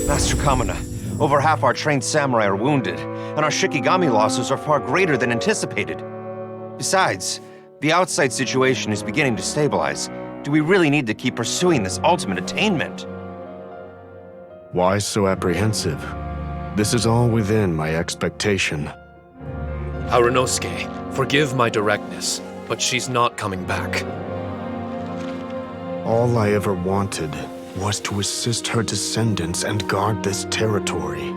Master Kamina, over half our trained samurai are wounded, and our Shikigami losses are far greater than anticipated. Besides, the outside situation is beginning to stabilize. Do we really need to keep pursuing this ultimate attainment? Why so apprehensive? This is all within my expectation. Harunosuke, forgive my directness, but she's not coming back. All I ever wanted was to assist her descendants and guard this territory.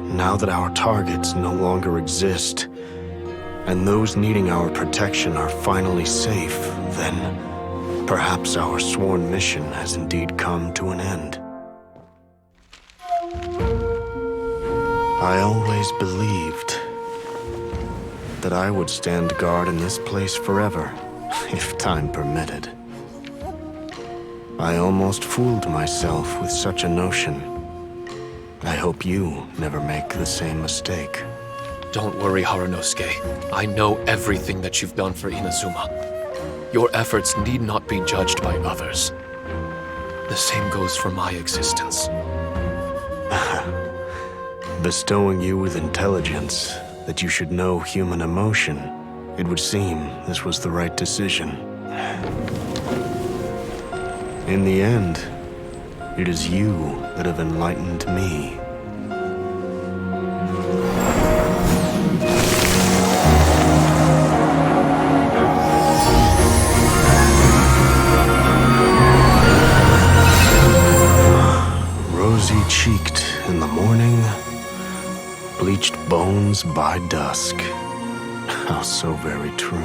Now that our targets no longer exist, and those needing our protection are finally safe, then perhaps our sworn mission has indeed come to an end. I always believed that I would stand guard in this place forever, if time permitted. I almost fooled myself with such a notion. I hope you never make the same mistake. Don't worry, Harunosuke. I know everything that you've done for Inazuma. Your efforts need not be judged by others. The same goes for my existence. Bestowing you with intelligence, that you should know human emotion, it would seem this was the right decision. In the end, it is you that have enlightened me. Rosy-cheeked in the morning, bleached bones by dusk. How so very true.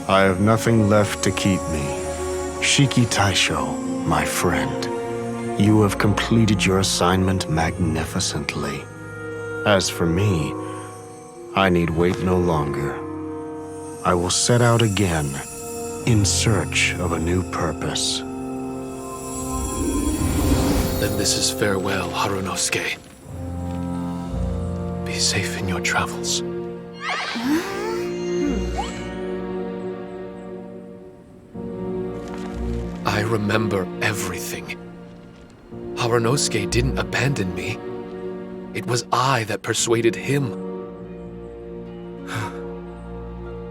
I have nothing left to keep me. Shiki Taishou, my friend, you have completed your assignment magnificently. As for me, I need wait no longer. I will set out again, in search of a new purpose. Then this is farewell, Harunosuke. Be safe in your travels. I remember everything. Harunosuke didn't abandon me. It was I that persuaded him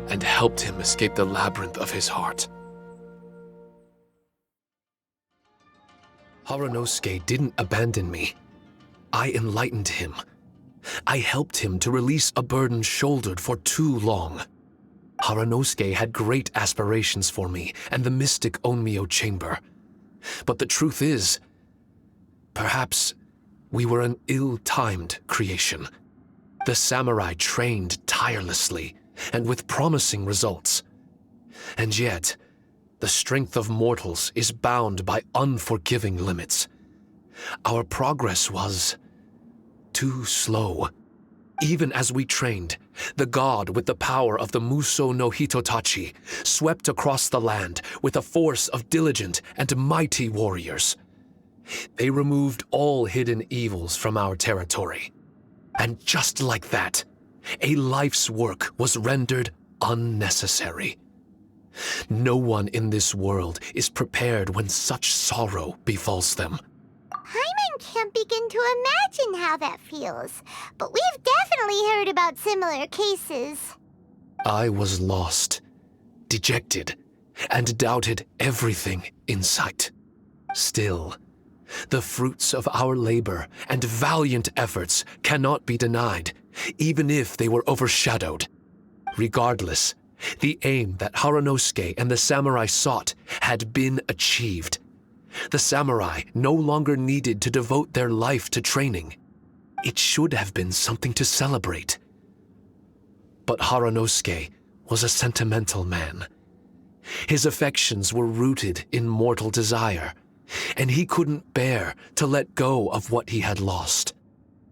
and helped him escape the labyrinth of his heart. Harunosuke didn't abandon me. I enlightened him. I helped him to release a burden shouldered for too long. Harunosuke had great aspirations for me and the mystic Onmyo chamber. But the truth is, perhaps we were an ill-timed creation. The samurai trained tirelessly and with promising results. And yet, the strength of mortals is bound by unforgiving limits. Our progress was too slow. Even as we trained, the god with the power of the Muso no Hitotachi swept across the land with a force of diligent and mighty warriors. They removed all hidden evils from our territory. And just like that, a life's work was rendered unnecessary. No one in this world is prepared when such sorrow befalls them. Paimon can't begin to imagine how that feels, but we've definitely heard about similar cases. I was lost, dejected, and doubted everything in sight. Still, the fruits of our labor and valiant efforts cannot be denied, even if they were overshadowed. Regardless, the aim that Harunosuke and the samurai sought had been achieved. The samurai no longer needed to devote their life to training. It should have been something to celebrate. But Harunosuke was a sentimental man. His affections were rooted in mortal desire, and he couldn't bear to let go of what he had lost.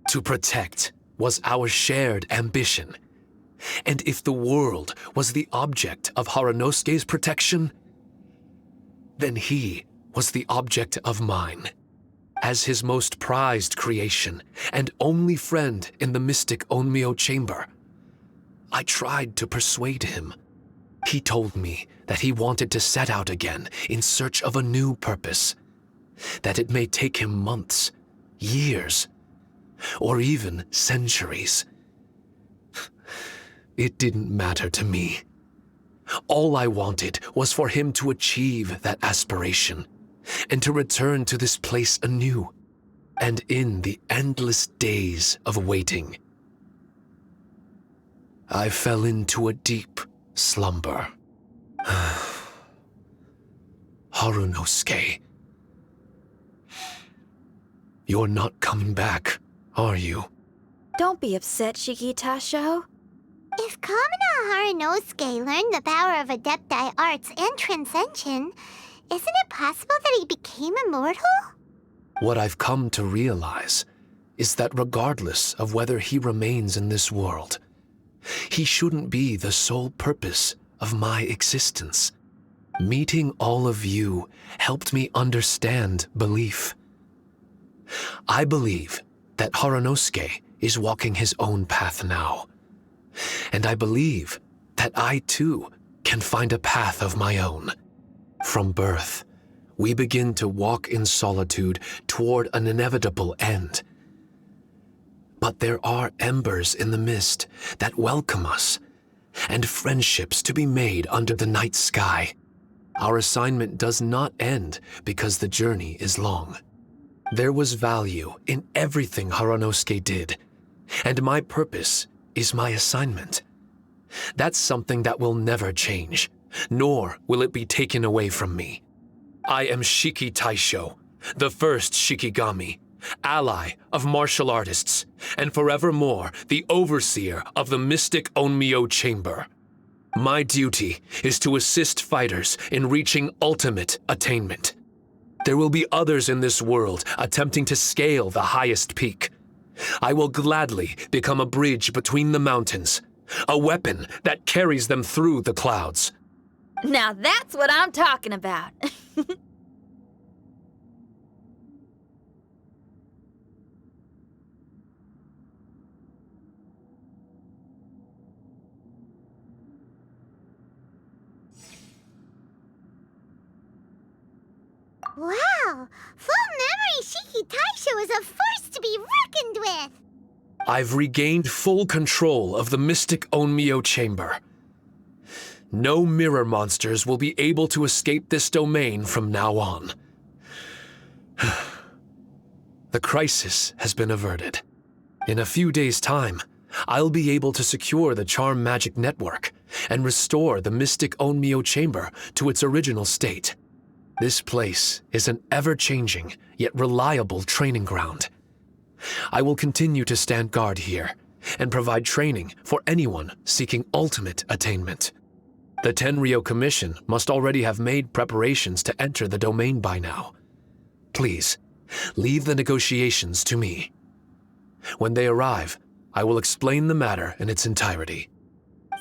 To protect was our shared ambition. And if the world was the object of Harunosuke's protection, then he was the object of mine. As his most prized creation and only friend in the mystic Onmyo chamber, I tried to persuade him. He told me that he wanted to set out again in search of a new purpose. that it may take him months, years, or even centuries. It didn't matter to me. All I wanted was for him to achieve that aspiration and to return to this place anew, and in the endless days of waiting, I fell into a deep slumber. Harunosuke, you're not coming back, are you? Don't be upset, Shiki Taishou. If Kamina Harunosuke learned the power of Adepti Arts and Transcension, isn't it possible that he became immortal? What I've come to realize is that regardless of whether he remains in this world, he shouldn't be the sole purpose of my existence. Meeting all of you helped me understand belief. I believe that Harunosuke is walking his own path now. And I believe that I too can find a path of my own. From birth, we begin to walk in solitude toward an inevitable end. But there are embers in the mist that welcome us, and friendships to be made under the night sky. Our assignment does not end because the journey is long. There was value in everything Harunosuke did, and my purpose is my assignment. That's something that will never change, nor will it be taken away from me. I am Shiki Taishou, the first Shikigami, ally of martial artists, and forevermore the overseer of the mystic Onmyo Chamber. My duty is to assist fighters in reaching ultimate attainment. There will be others in this world attempting to scale the highest peak. I will gladly become a bridge between the mountains, a weapon that carries them through the clouds. Now that's what I'm talking about. Wow! Full memory Shiki Taishou is a force to be reckoned with! I've regained full control of the mystic Onmyo Chamber. No mirror monsters will be able to escape this domain from now on. The crisis has been averted. In a few days' time, I'll be able to secure the charm magic network and restore the mystic Onmyo Chamber to its original state. This place is an ever-changing, yet reliable training ground. I will continue to stand guard here and provide training for anyone seeking ultimate attainment. The Tenryou Commission must already have made preparations to enter the domain by now. Please, leave the negotiations to me. When they arrive, I will explain the matter in its entirety.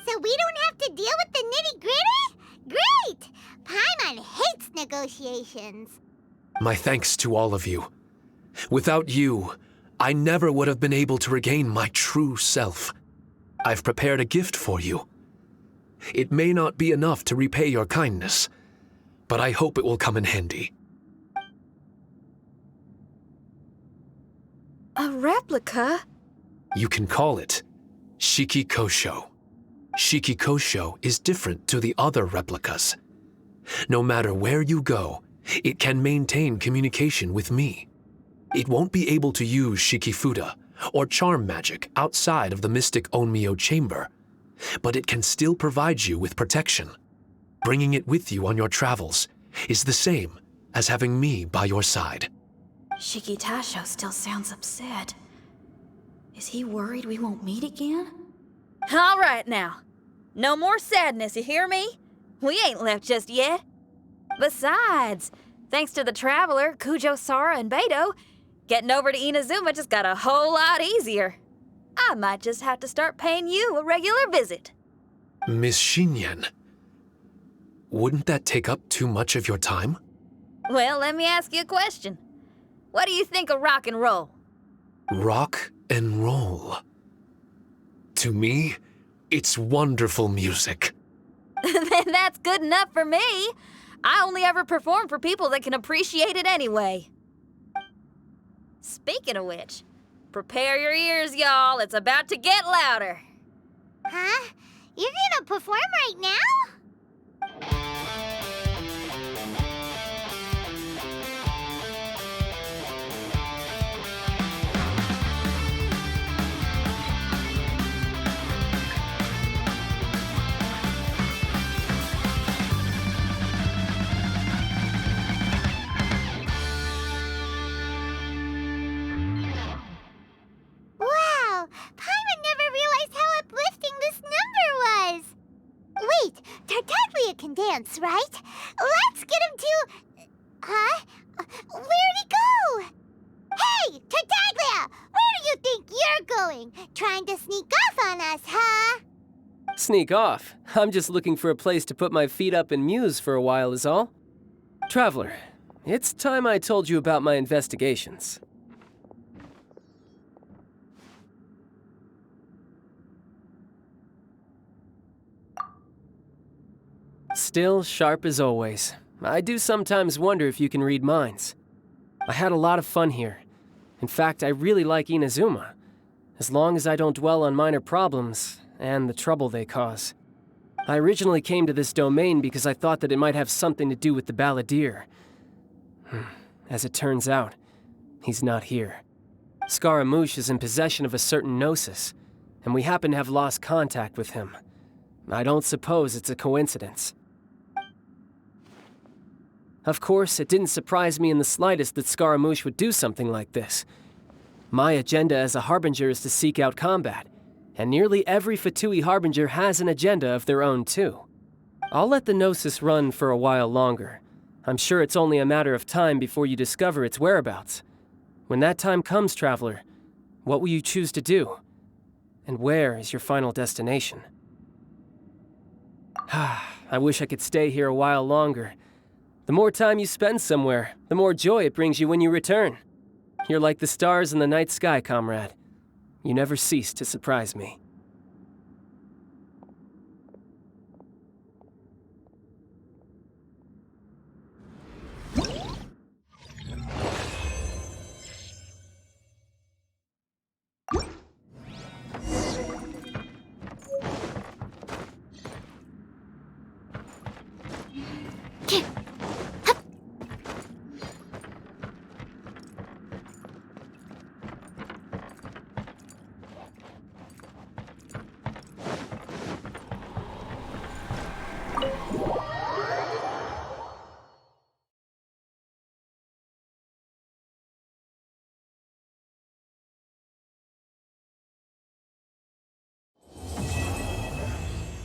So we don't have to deal with the nitty-gritty? Great! Paimon hates negotiations. My thanks to all of you. Without you, I never would have been able to regain my true self. I've prepared a gift for you. It may not be enough to repay your kindness, but I hope it will come in handy. A replica? You can call it Shiki Kosho. Shiki Kosho is different to the other replicas. No matter where you go, it can maintain communication with me. It won't be able to use Shikifuda or charm magic outside of the mystic Onmyo Chamber, but it can still provide you with protection. Bringing it with you on your travels is the same as having me by your side. Shiki Taishou still sounds upset. Is he worried we won't meet again? All right now. No more sadness, you hear me? We ain't left just yet. Besides, thanks to the Traveler, Kujo, Sara, and Beidou, getting over to Inazuma just got a whole lot easier. I might just have to start paying you a regular visit. Miss Xinyan, wouldn't that take up too much of your time? Well, let me ask you a question. What do you think of rock and roll? Rock and roll. To me, it's wonderful music. Then that's good enough for me. I only ever perform for people that can appreciate it anyway. Speaking of which, prepare your ears, y'all. It's about to get louder. Huh? You're gonna perform right now? Wow! Paimon never realized how uplifting this number was! Wait, Tartaglia can dance, right? Let's get him to... Huh? Where'd he go? Hey, Tartaglia! Where do you think you're going? Trying to sneak off on us, huh? Sneak off? I'm just looking for a place to put my feet up and muse for a while is all. Traveler, it's time I told you about my investigations. Still sharp as always. I do sometimes wonder if you can read minds. I had a lot of fun here. In fact, I really like Inazuma, as long as I don't dwell on minor problems and the trouble they cause. I originally came to this domain because I thought that it might have something to do with the balladeer. As it turns out, he's not here. Scaramouche is in possession of a certain gnosis, and we happen to have lost contact with him. I don't suppose it's a coincidence. Of course, it didn't surprise me in the slightest that Scaramouche would do something like this. My agenda as a Harbinger is to seek out combat, and nearly every Fatui Harbinger has an agenda of their own too. I'll let the Gnosis run for a while longer. I'm sure it's only a matter of time before you discover its whereabouts. When that time comes, Traveler, what will you choose to do? And where is your final destination? I wish I could stay here a while longer. The more time you spend somewhere, the more joy it brings you when you return. You're like the stars in the night sky, comrade. You never cease to surprise me.